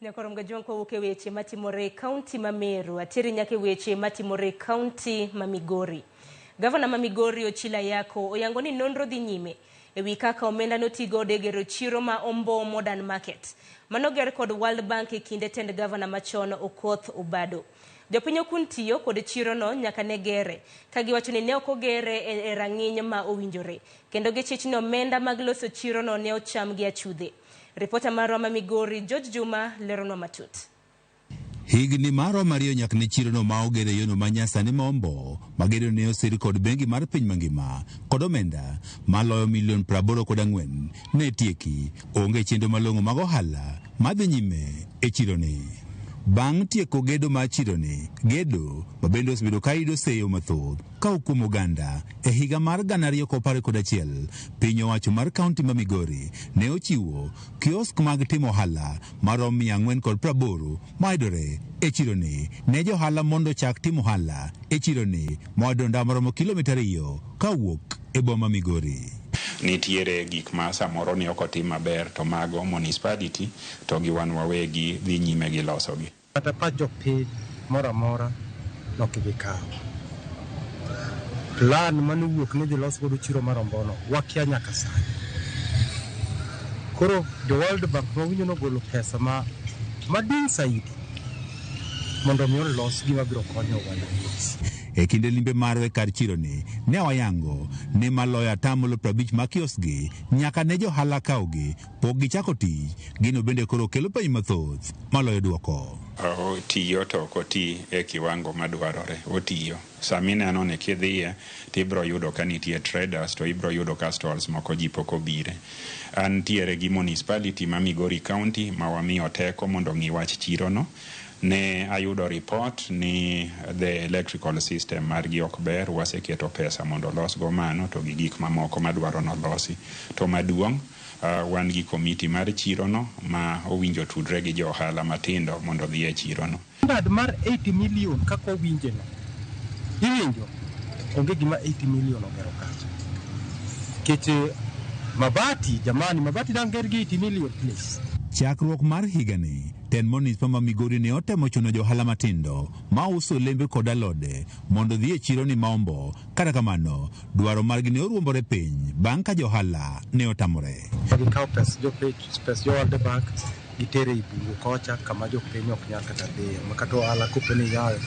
Nyakorom gajonko wuke weche matimore kaunti ma Meru atiri nyake weche matimore kaunti ma Migori. Gavana ma Migori Ochilo Ayacko oyango ni nonro dhi nyime ewi kaka omenda notigo de gero chiro ma Omboo Modern Market manoger kod World Bank e kinde tend gavana machon Okoth Obado. Jopiny okuntiyo kod chiro no nyaka ne gere kagiwacho ni ne ok ogere e rang'iny ma owinjore kendo gichich ni omenda mag loso chiro no ne ocham gi achudhe. Reporter marwa ma Migori George Juma leronwa matut. Higni maro mariyo nyak ne chiro no ma ogere yono manyasani ma Omboo magero ne osiri kod bengi mar piny mangima kod omenda maloyo $84 million ne tieki onge chenro malong'o mag ohala madhi nyime e chiro ni. Bang' tieko gedo mar chiro ni, gedo mabende osebedo ka yudo seyo mathoth ka okuom oganda e higa mar 2011, piny owacho mar kaunti ma Migori ne ochiwo kiosk mag timo ohala marom 480 maidore e chiro ni ne johala mondo chak timo ohala e chiro ni moidore ndara maromo kilomita 2 kawuok e boma Migori. Nitiere gik ma samoro ne ok otim maber to mago municipality to gi wan wawegi dhi nyime gi losogi. Kata pa jopiny moro amora nok dhi kawo plan manuwuok ni dhi los godo chiro mar Ombono wakia nyaka sani. Koro the World Bank nowinjo nogolo pesa madin saidi mondo mi olos gima biro konyo oganda. E kinde limbe marwe kar chiro ni ne wayango ni maloyo atamalo 50 ma kiosgi nyaka ne johala kaugi pok gichako tich. Gino bende koro kelo piny mathoth maloyo duoko. Otiyo to ok oti e kiwango madwarore. Otiyo samineno ne kidhiye tibro yudo ka nitie traders to ibro yudo ka stalls moko ji pok obire. Antiere gi municipality ma Migori County ma wamiyo teko mondo ng'i wach chiro no. Ne ayudo report ni the electrical system margi ok ber, waseketo pesa mondo los go mano to gi gik mamoko madwaro nolosi. To maduong' wan gi komiti mar chiro no ma owinjo tudre gi johala matindo mondo dhi e chiro no. Ndad mar 80 million kako winje no. Iwinjo onge gima 80 million ogero kacha. Kete mabati jamani, mabati danger gi 80 million please. Chakruok mar higani, ten municipal ma Migori ne otemo chuno johala matindo ma uso lembe kod alode mondo dhi e chiro ni ma Omboo. Kata kamano, dwaro margi ne oruombore piny bang' ka johala ne otamore. Gikawo pes World Bank gitere i bungu kocha kama jopiny ok nyal kata dhiyo makato ohala kopeni yawo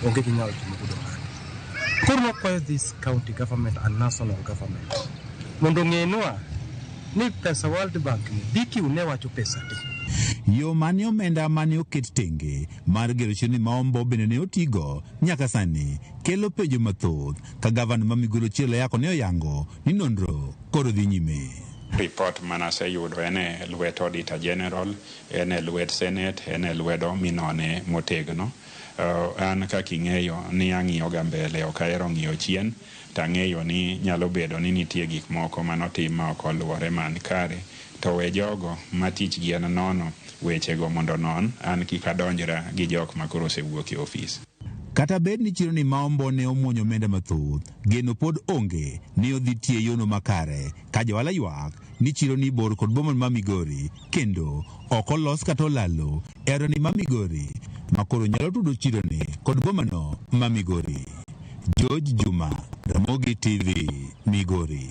onge ginyalo timo godo ohala. Koro wakwayo this county government and national government mondo ng'enwa ni pesa World Bank ni diki unewacho pesa di. Yo mani omenda mani oket tenge mar gero chiro ni ma Omboo bende ne otigo nyaka sani kelo penjo mathoth ka gavana ma Migori Ochilo Ayacko ne oyango ni nonro koro dhi nyime. Report manaseyudo en e lwet Auditor General, en e lwet Senate, en e lwedo minone motegno. An kaka ing'eyo ni ang'iyo ga mbele ok ahero ng'iyo chien, tang'eyo ni nyalo bedo ni nitie gik moko manotim ma ok oluwore man kare, to we jogo ma tich gi en nono wechego mondo non an kik adonjra gi jok ma koro osewuok e ofis. Kata bed ni chiro ni ma Omboo ne omwonyo omenda mathoth, geno pod onge ni odhi tie yono makare ka johala ywak ni chiro ni bor kod boma ma Migori kendo ok olos kata olalo ero ni ma Migori makoro nyalo tudo chiro ni kod boma no ma Migori. George Juma, Ramogi TV, Migori.